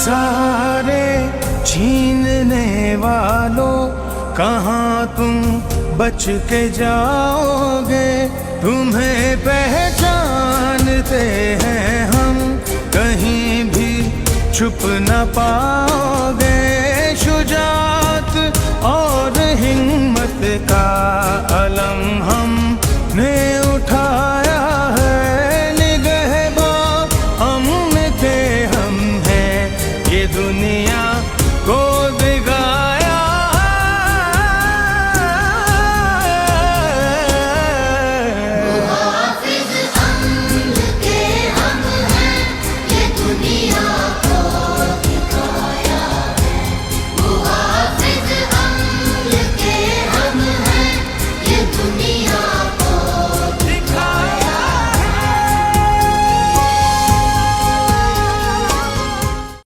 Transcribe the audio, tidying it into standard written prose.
सहारे छीनने वालों, कहाँ तुम बच के जाओगे। तुम्हें पहचानते हैं हम, कहीं भी छुप न पाओगे। शुजाअत और हिम्मत का अलम हमने उठाया है। निगहबान हम के हम हैं, ये दुनिया